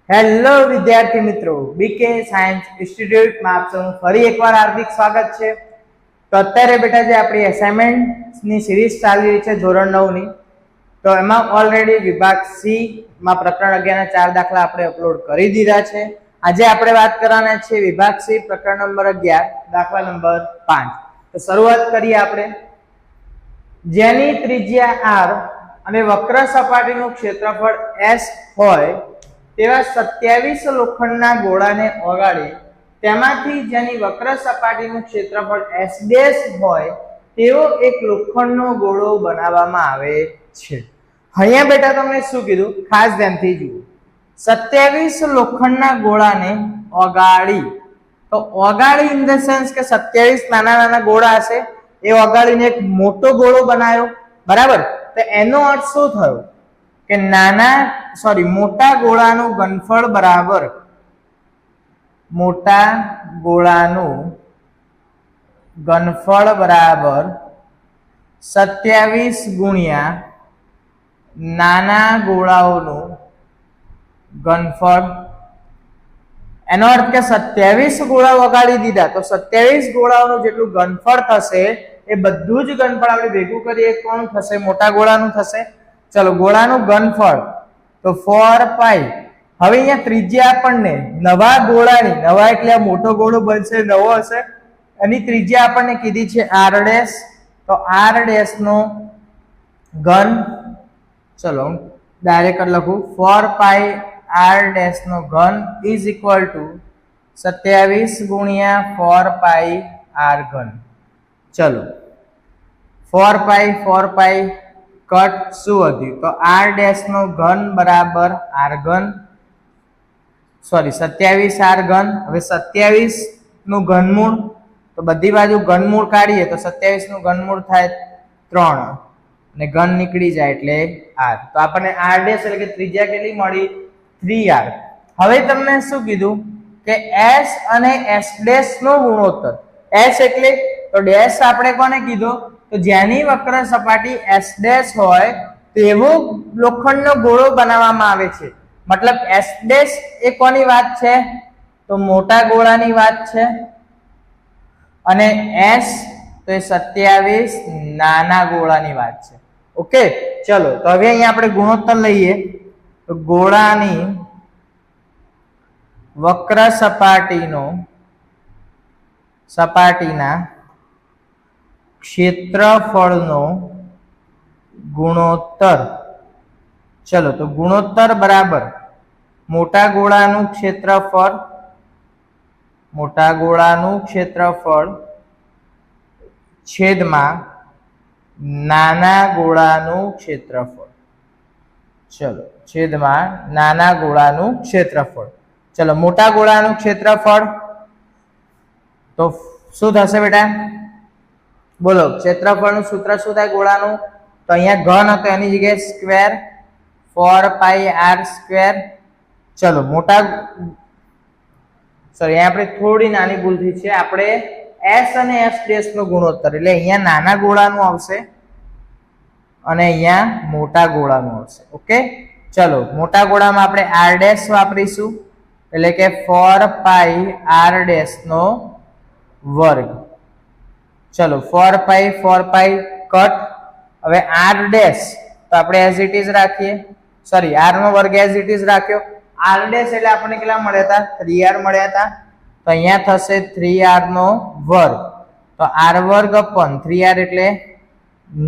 Hello વિદ્યાર્થી મિત્રો, બીકે science ઇન્સ્ટિટ્યૂટમાં આપ સૌનું ફરી એકવાર હાર્દિક સ્વાગત છે. તો અત્યારે બેટા જે આપણી એસાઇનમેન્ટની સિરીઝ ચાલી રહી છે ધોરણ 9 ની, તો એમાં ઓલરેડી વિભાગ સી માં પ્રકરણ 11 ના 4 દાખલા આપણે અપલોડ કરી દીધા છે. આજે આપણે વાત કરવાના છે વિભાગ સી પ્રકરણ નંબર 11 દાખલા નંબર 5. તો શરૂઆત કરીએ આપણે. જેની ત્રિજ્યા r અને વક્ર સપાટીનું ક્ષેત્રફળ s હોય તેવા 27 લોખંડના ગોળાને ઓગાળી તેમાંથી જેની વક્ર સપાટીનું ક્ષેત્રફળ s ડેશ હોય તેવો એક લોખંડનો ગોળો બનાવવામાં આવે છે. અહીંયા બેટા તમને શું કીધું, ખાસ ધ્યાનથી જુઓ. 27 લોખંડના ગોળાને ઓગાળી, તો ઓગાળી ઇન ધ સેન્સ કે 27 નાના નાના ગોળા હશે એ ઓગાળીને એક મોટો ગોળો બનાવ્યો, બરાબર. તો એનો અર્થ શું થયો કે મોટા ગોળાનું ઘનફળ બરાબર મોટા ગોળાનું ઘનફળ બરાબર 27 ગુણ્યા નાના ગોળાઓનું ઘનફળ. એનો અર્થ કે 27 ગોળા વગાડી દીધા તો 27 ગોળાઓનું જેટલું ઘનફળ થશે એ બધું જ ઘનફળ આપણે ભેગું કરીએ કોણ થશે, મોટા ગોળાનું થશે. ચલો, ગોળાનું ઘનફળ તો 4 પાઈ. હવે અહીંયા ત્રિજ્યા આપણને નવા ગોળાની, નવા એટલે મોટો ગોળો બનશે, નવો હશે, એની ત્રિજ્યા આપણને કીધી છે r ડેશ. તો r ડેશ નો ઘન, ચલો ડાયરેક્ટ લખું, 4 પાઈ r ડેશ નો ઘન ઇઝ ઇક્વલ ટુ 27 ગુણ્યા 4 પાઈ r ઘન. ચલો 4 પાઈ કટ, શું વધ્યું તો r ડેશ નો ઘન બરાબર r ઘન, 27 r ઘન. હવે 27 નું ઘનમૂળ, તો બધી બાજુ ઘનમૂળ કાઢીએ તો 27 નું ઘનમૂળ થાય 3 અને ઘન નીકળી જાય એટલે r. તો આપણને r ડેશ એટલે કે ત્રિજ્યા કેટલી મળી, 3r. હવે તમને શું કીધું કે s અને s ડેશ નો ગુણોત્તર. s એટલે તો ડેશ આપણે કોને કીધો, તો જેની વક્ર સપાટી s ડેશ હોય તેવો લોખંડનો ગોળો બનાવવામાં આવે છે. મતલબ s ડેશ એ કોની વાત છે, તો મોટા ગોળાની વાત છે, અને s તો એ 27 નાના ગોળાની વાત છે. ઓકે, ચલો તો હવે અહીંયા આપણે ગુણોત્તર લઈએ. તો ગોળાની વક્ર સપાટીના ક્ષેત્રફળનો ગુણોત્તર. ચલો, તો ગુણોત્તર બરાબર મોટા ગોળાનું ક્ષેત્રફળ છેદમાં નાના ગોળાનું ક્ષેત્રફળ. ચલો, છેદમાં નાના ગોળાનું ક્ષેત્રફળ. ચલો, મોટા ગોળાનું ક્ષેત્રફળ તો શું થશે બેટા, બોલો. ક્ષેત્રફળનું સૂત્ર શું થાય ગોળાનું, તો અહીંયા ઘન હતો એની જગ્યાએ સ્ક્વેર, 4 પાઈ r સ્ક્વેર. ચલો, અહીંયા આપણે થોડી નાની ભૂલ થઈ છે, આપણે s અને s ડેશ નો ગુણોત્તર, એટલે અહીંયા નાના ગોળાનું આવશે અને અહીંયા મોટા ગોળાનું આવશે. ઓકે, ચલો મોટા ગોળામાં આપણે r ડેશ વાપરીશું, એટલે કે 4 પાઈ r ડેશ નો વર્ગ. ચલો 4 પાઈ કટ. હવે r ડેશ તો આપણે એઝ ઇટ ઇઝ રાખીએ, સોરી r નો વર્ગ એઝ ઇટ ઇઝ રાખ્યો. r ડેશ એટલે આપણને કેટલા મળ્યા હતા, 3r મળ્યા હતા. તો અહીંયા થશે 3r નો વર્ગ, તો r વર્ગ અપન 3r એટલે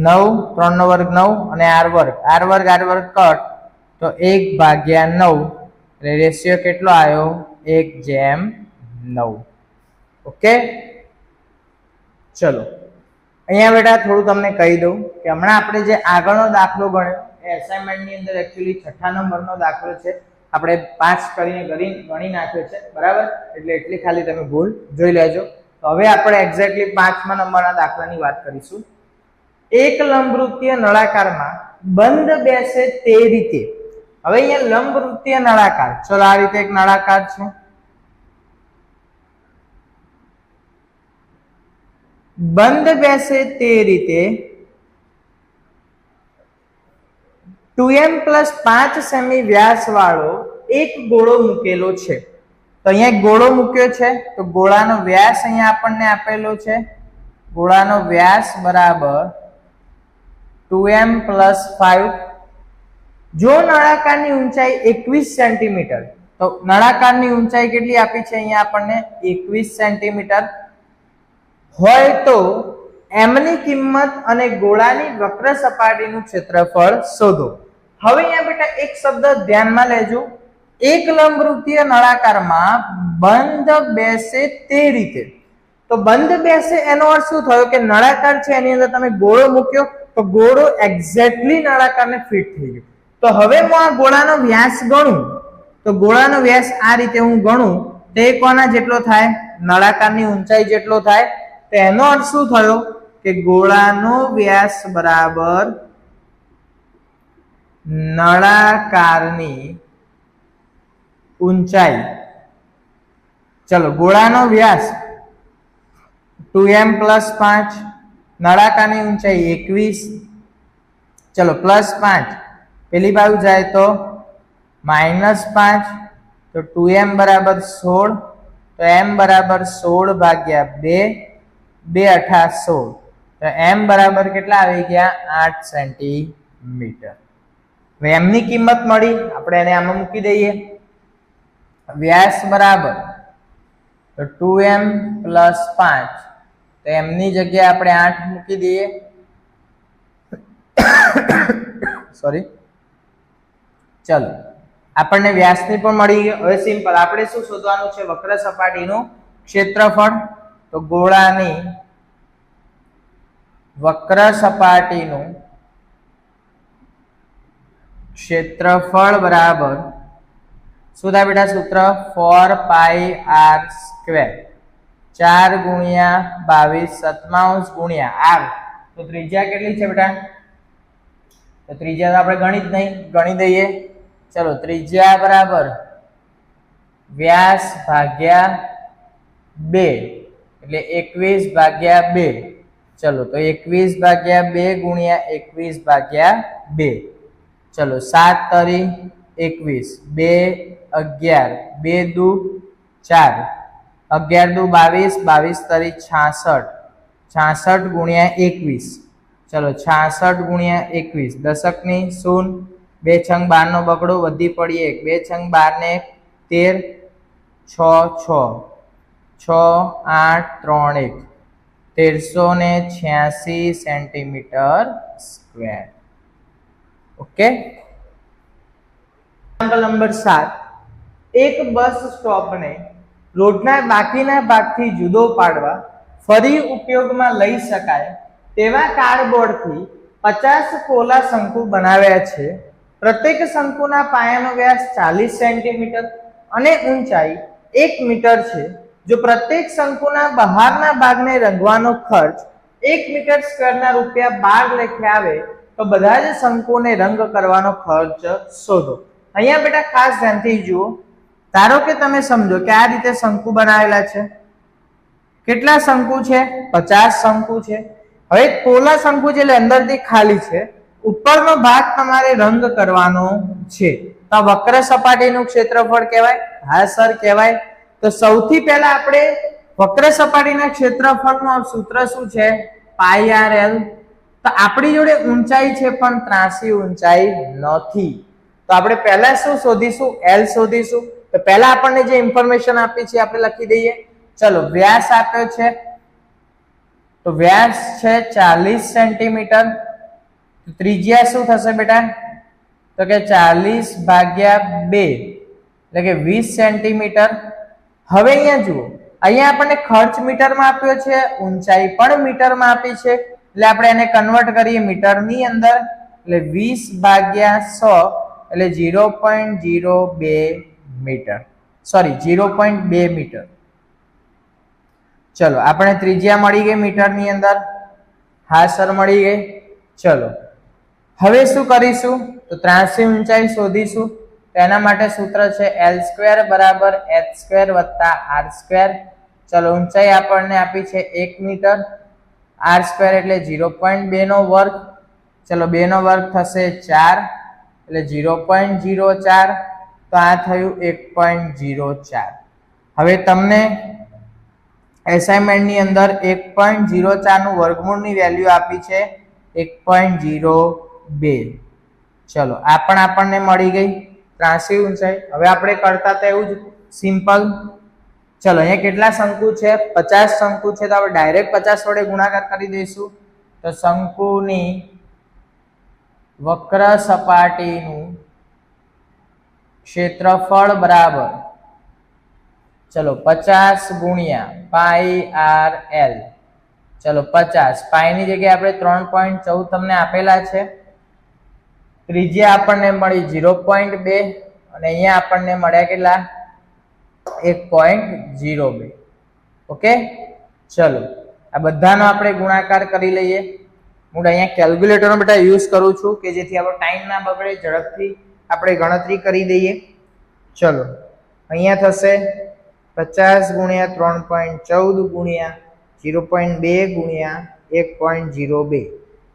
9, 3 નો વર્ગ 9 અને r વર્ગ કટ, તો 1/9 એટલે રેશિયો કેટલો આવ્યો, 1/9. ઓકે, ચલો અહીંયા બેટા થોડું તમને કહી દઉં કે હમણાં આપણે જે આગળનો દાખલો ગણ્યો એ એસાઇનમેન્ટની અંદર એકચ્યુઅલી 6થા નંબરનો દાખલો છે, આપણે 5 કરીને ગણી નાખ્યો છે, બરાબર. એટલે એટલી ખાલી તમે ભૂલ જોઈ લેજો. તો હવે આપણે એક્ઝેક્ટલી 5મા નંબરના દાખલાની વાત કરીશું. એક લંબવૃત્તીય નળાકારમાં બંધ બેસે તે રીતે. હવે અહીંયા લંબવૃત્તીય નળાકાર, ચલો આ રીતે એક નળાકાર છે, બંધ બેસે તે રીતે 2m + 5 સેમી વ્યાસ વાળો એક ગોળો મૂકેલો છે. તો અહીંયા એક ગોળો મૂક્યો છે, તો ગોળાનો વ્યાસ અહીંયા આપણને આપેલો છે. ગોળાનો વ્યાસ બરાબર 2m + 5. જો નળાકારની ઊંચાઈ 21 સેન્ટીમીટર, તો નળાકારની ઊંચાઈ કેટલી આપી છે અહીંયા આપણને 21 સેન્ટીમીટર હોય તો m ની કિંમત અને ગોળાની વક્ર સપાટીનું ક્ષેત્રફળ શોધો. હવે અહીંયા બેટા એક શબ્દ ધ્યાનમાં લેજો. એક લંબવૃત્તીય નળાકારમાં બંધ બેસે તે રીતે. તો બંધ બેસે એનો અર્થ શું થયો કે નળાકાર છે એની અંદર તમે ગોળો મૂક્યો તો ગોળો એક્ઝેક્ટલી નળાકારને ફિટ થઈ ગયો. તો હવે હું આ ગોળાનો વ્યાસ ગણું તો ગોળાનો વ્યાસ આ રીતે હું ગણું તે કોના જેટલો થાય? નળાકારની ઊંચાઈ જેટલો થાય. તો એનો અર્થ શું થયો કે ગોળાનો વ્યાસ બરાબર નળાકારની ઊંચાઈ. ચલો ગોળાનો વ્યાસ 2m + 5, નળાકારની ઊંચાઈ 21. ચલો +5 પેલી બાજુ જાય તો -5, તો 2m બરાબર 16. તો m બરાબર 16 ભાગ્યા 2, 2 અઠા 16. તો m બરાબર કેટલા આવી ગયા? 8 સેન્ટીમીટર. હવે m ની કિંમત મળી, આપણે એને આમાં મૂકી દઈએ. વ્યાસ બરાબર તો 2m + 5, તો m ની જગ્યાએ આપણે 8 મૂકી દઈએ. સોરી. ચલો આપણને વ્યાસની પણ મળી ગયો. હવે સિમ્પલ આપણે શું શોધવાનું છે? વક્ર સપાટીનું ક્ષેત્રફળ. તો ગોળાની વક્ર સપાટીનું ક્ષેત્રફળ બરાબર શું થાય બેટા? સૂત્ર 4πr². 4 ગુણ્યા 22 ગુણ્યા r. તો ત્રિજ્યા કેટલી છે બેટા? તો ત્રિજ્યા તો આપણે ગણી જ નહીં, ગણી દઈએ. ચલો ત્રિજ્યા બરાબર વ્યાસ ભાગ્યા 2 એટલે 21/2. ચલો તો 21/2 ગુણ્યા 21/2. ચલો 7 તરી 21, 2 11, 2 દુ 4, 11 દુ 22, 22 તરી 66, 66 ગુણ્યા 21. ચલો 66 ગુણ્યા 21, દશકની 0, 2 છંગ 12 નો બગડો, વધી પડી 1, 2 છંગ 12 ને 13, 6 6 8 3 1, 1386 સેન્ટીમીટર સ્ક્વેર. ઓકે. નંબર 7. એક બસ સ્ટોપને રોડના બાકીના ભાગથી જુદો પાડવા ફરી ઉપયોગમાં લઈ શકાય તેવા કાર્ડબોર્ડથી 50 પોલા શંકુ બનાવ્યા છે. પ્રત્યેક શંકુના પાયાનો વ્યાસ 40 સેન્ટીમીટર અને ઊંચાઈ 1 મીટર છે. જો પ્રત્યેક શંકુના બહારના ભાગને રંગવાનો ખર્ચ 1 મીટર સ્ક્વેરના ₹12 લેખે આવે તો બધા જ શંકુને રંગ કરવાનો ખર્ચ શોધો. અહીંયા બેટા ખાસ ધ્યાનથી જુઓ. ધારો કે તમે સમજો કે આ રીતે શંકુ બનાવેલા છે. કેટલા શંકુ છે? 50 શંકુ છે. હવે પોલા શંકુ છે એટલે અંદરથી ખાલી છે, ઉપરનો ભાગ તમારે રંગ કરવાનો છે. તો વક્ર સપાટીનું ક્ષેત્રફળ કહેવાય? હા સર કહેવાય. તો સૌથી પહેલા આપણે વક્ર સપાટીના ક્ષેત્રફળનું સૂત્ર શું છે? πr_l. તો આપણી જોડે ઊંચાઈ છે પણ ત્રાંસી ઊંચાઈ નથી. તો આપણે પહેલા શું શોધીશું? l શોધીશું. તો પહેલા આપણને જે ઇન્ફોર્મેશન આપી છે આપણે લખી દઈએ. ચલો વ્યાસ આપ્યો છે, તો વ્યાસ છે 40 સેન્ટીમીટર. ત્રિજ્યા શું થશે બેટા? તો કે 40/2 એટલે કે 20 સેન્ટીમીટર. હવે અહીંયા જુઓ, અહીંયા આપણને ખર્ચ મીટરમાં આપ્યો છે, ઊંચાઈ પણ મીટરમાં આપી છે, એટલે આપણે એને કન્વર્ટ કરીએ મીટરની અંદર. એટલે 20/100 એટલે 0.02 મીટર, સોરી 0.2 મીટર. ચલો આપણે ત્રિજ્યા મળી ગઈ મીટરની અંદર. હા સર મળી ગઈ. ચલો હવે શું કરીશું? તો ત્રાંસી ઊંચાઈ શોધીશું. તો એના માટે સૂત્ર છે l² બરાબર h² વત્તા r². ચલો ઊંચાઈ આપણને આપી છે 1 મીટર, r² એટલે 0.2 નો વર્ગ. ચલો 2 નો વર્ગ થશે 4 એટલે 0.04. તો આ થયું 1.04. હવે તમને એસાઇનમેન્ટની અંદર 1.04 નું વર્ગમૂળની વેલ્યુ આપી છે 1.02. ચલો આ પણ આપણને મળી ગઈ ત્રાસી ઊંચાઈ. હવે આપણે કરતા હતા એવું જ સિમ્પલ. ચલો અહીંયા કેટલા શંકુ છે? 50 શંકુ છે, તો આપણે ડાયરેક્ટ 50 વડે ગુણાકાર કરી દઈશું. તો શંકુની વક્ર સપાટીનું ક્ષેત્રફળ બરાબર, ચલો 50 ગુણ્યા પાઈ આર એલ. ચલો 50, પાઈ ની જગ્યાએ આપણે 3.14 તમને આપેલા છે. ત્રિજ્યા આપણને મળી 0.2 અને અહીંયા આપણને મળ્યા કેટલા? 1.02. ઓકે, ચલો આ બધાનો આપણે ગુણાકાર કરી લઈએ. હું અહીંયા કેલ્ક્યુલેટરનો બેટા યુઝ કરું છું કે જેથી આપણો ટાઈમ ના બગડે, ઝડપથી આપણે ગણતરી કરી દઈએ. ચલો અહીંયા થશે 50 ગુણ્યા 3.14 ગુણ્યા 0.2 ગુણ્યા 1.02,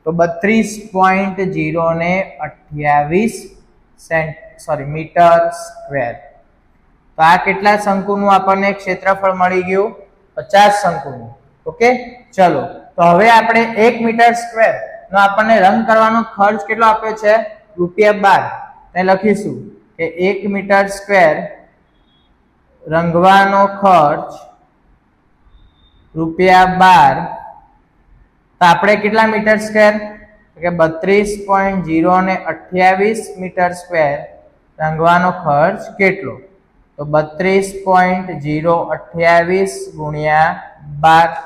તો 32.028 મીટર સ્ક્વેર. તો આ કેટલા શંકુનું આપણને ક્ષેત્રફળ મળી ગયું? 50 શંકુનું. ઓકે, ચલો તો હવે આપણે 1 મીટર સ્ક્વેર નો આપણને રંગ કરવાનો ખર્ચ કેટલો આપ્યો છે? ₹12. તે લખીશું કે 1 મીટર સ્ક્વેર રંગવાનો ખર્ચ ₹12. તો આપણે કેટલા મીટર સ્ક્વેર? કે 32.028 મીટર સ્ક્વેર રંગવાનો ખર્ચ કેટલો? તો 32.028 ગુણ્યા 12.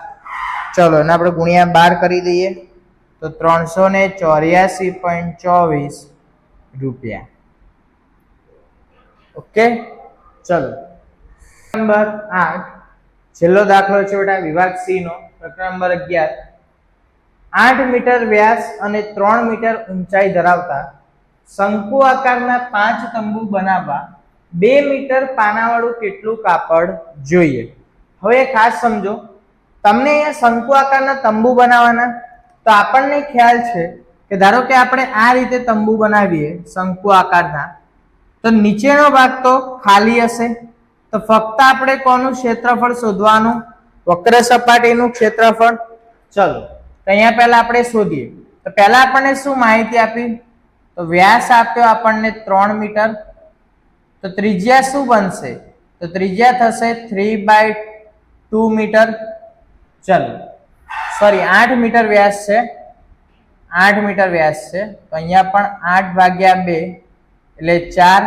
ચલો એને આપણે ગુણ્યા 12 કરી દઈએ તો 384.24 રૂપિયા. ઓકે, ચલો નંબર 8 છેલ્લો દાખલો છે બેટા વિભાગ સી નો, પ્રકરણ નંબર 11. 8 મીટર વ્યાસ અને 3 મીટર ઊંચાઈ ધરાવતા શંકુ આકારના 5 તંબુ બનાવવા 2 મીટર પાનાવાળું કેટલું કાપડ જોઈએ? હવે ખાસ સમજો, તમને અહીંયા શંકુ આકારના તંબુ બનાવવાના, તો આપણને ખ્યાલ છે કે ધારો કે આપણે આ રીતે તંબુ બનાવીએ શંકુ આકારના, તો નીચેનો ભાગ તો ખાલી હશે. તો ફક્ત આપણે કોનું ક્ષેત્રફળ શોધવાનું? વક્ર સપાટીનું ક્ષેત્રફળ. ચલો તો અહીંયા પહેલા આપણે શોધીએ. તો પહેલા આપણને શું માહિતી આપી? તો વ્યાસ આપ્યો આપણને 3 મીટર. તો ત્રિજ્યા શું બનશે? તો ત્રિજ્યા થશે 3/2 મીટર. ચલો સોરી 8 મીટર વ્યાસ છે, 8 મીટર વ્યાસ છે, તો અહીંયા પણ 8/2 એટલે 4,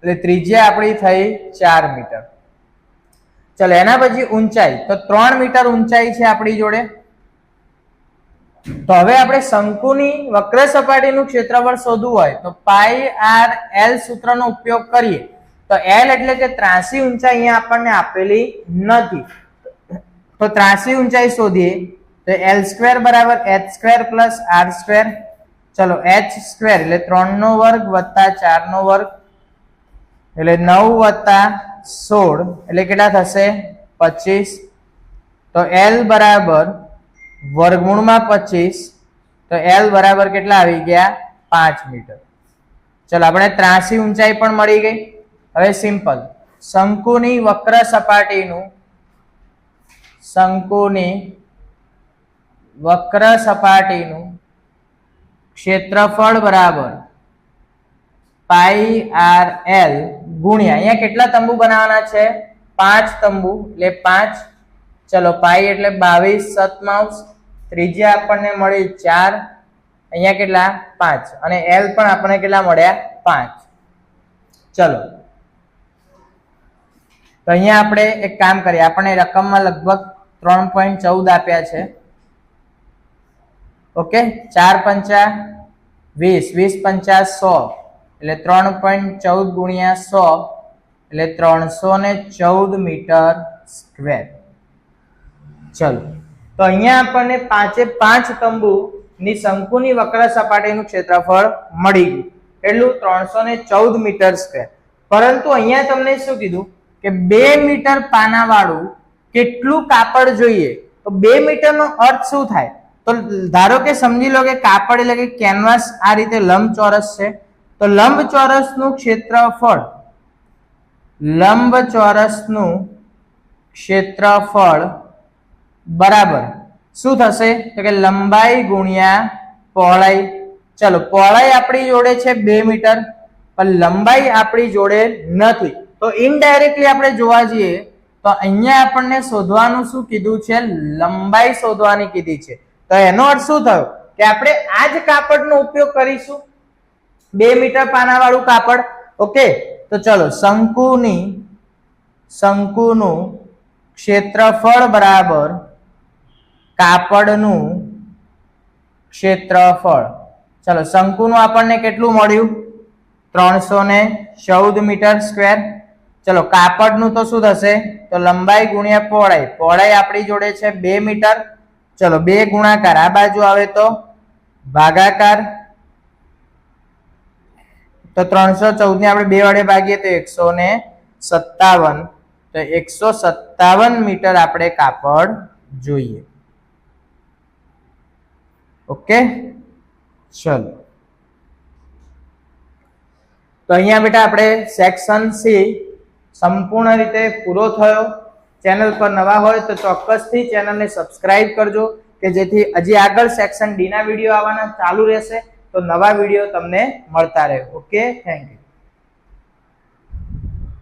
એટલે ત્રિજ્યા આપણી થઈ 4 મીટર. ચલો એના પછી ઊંચાઈ, તો 3 મીટર ઊંચાઈ છે આપણી જોડે. તો હવે આપણે શંકુની વક્ર સપાટીનું ક્ષેત્રફળ શોધવું હોય તો પાઈ આર એલ સૂત્રનો ઉપયોગ કરીએ. તો એલ એટલે કે ત્રાસી ઊંચાઈ અહીંયા આપણને આપેલી નથી, તો ત્રાસી ઊંચાઈ શોધીએ તો એલ સ્ક્વેર બરાબર h square plus R square. ચલો h સ્ક્વેર એટલે 3 નો વર્ગ વત્તા 4 નો વર્ગ એટલે 9 વત્તા 16 એટલે કેટલા થશે? 25. તો એલ બરાબર વર્ગમૂળમાં 25, તો એલ બરાબર કેટલા આવી ગયા? 5 મીટર. ચલો આપણે ત્રાસી ઊંચાઈ પણ મળી ગઈ. હવે સિમ્પલ, શંકુની વક્ર સપાટીનું ક્ષેત્રફળ બરાબર પાઈ આર એલ ગુણ્યા, અહીંયા કેટલા તંબુ બનાવવાના છે? 5 તંબુ એટલે 5. ચલો પાઈ એટલે 22/7, ત્રિજ્યા આપણને મળી 4, અહીંયા કેટલા? 5, અને એલ પણ આપણને કેટલા મળ્યા? 5. ચલો તો અહીંયા આપણે એક કામ કરીએ, આપણને રકમમાં લગભગ 3.14 આપ્યા છે. ઓકે, 4 પંચા 20, 20 પંચા 100 એટલે 3.14 ગુણ્યા 100 એટલે 314 મીટર સ્ક્વેર. ચલો તો અહીંયા આપણને 5 તંબુ ની શંકુની વક્ર સપાટીનું ક્ષેત્રફળ મળી ગયું, એટલું 314 મીટર સ્ક્વેર. પરંતુ અહીંયા તમને શું કીધું કે 2 મીટર પાનાવાળું કેટલું કાપડ જોઈએ? તો 2 મીટરનો અર્થ શું થાય? તો ધારો કે સમજી લો કે કાપડ એટલે કે કેનવાસ આ રીતે લંબચોરસ છે, તો લંબચોરસનું ક્ષેત્રફળ બરાબર શું થશે? તો કે લંબાઈ ગુણ્યા પહોળાઈ. ચલો, પહોળાઈ આપણી જોડે છે 2 મીટર, પણ લંબાઈ આપણી જોડે નથી. તો ઇનડાયરેક્ટલી આપણે જોવા જઈએ તો અહીંયા આપણને શોધવાનું શું કીધું છે? લંબાઈ શોધવાની કીધી છે. તો એનો અર્થ શું થયો કે આપણે આ જ કાપડનો ઉપયોગ કરીશું, 2 મીટર પાનાવાળું કાપડ. ઓકે, તો ચલો, શંકુનું ક્ષેત્રફળ બરાબર કાપડનું ક્ષેત્રફળ. ચલો, શંકુનું આપણને કેટલું મળ્યું? 314 મીટર સ્ક્વેર. ચલો, કાપડનું તો શું થશે? તો લંબાઈ ગુણ્યા પહોળાઈ. પહોળાઈ આપણી જોડે છે 2 મીટર. ચલો, 2 ગુણાકાર આ બાજુ આવે તો ભાગાકાર. તો 314 ને આપણે 2 વડે ભાગીએ તો 157. તો 157 મીટર આપણે કાપડ જોઈએ. ઓકે, ચલો, તો અહીંયા બેટા આપણે સેક્શન સી સંપૂર્ણ રીતે પૂરો થયો. ચેનલ પર નવા હોય તો ચોક્કસથી ચેનલને સબસ્ક્રાઇબ કરજો કે જેથી હજી આગળ સેક્શન ડી ના વિડીયો આવવાના ચાલુ રહેશે, તો નવા વિડીયો તમને મળતા રહે. Okay, thank you.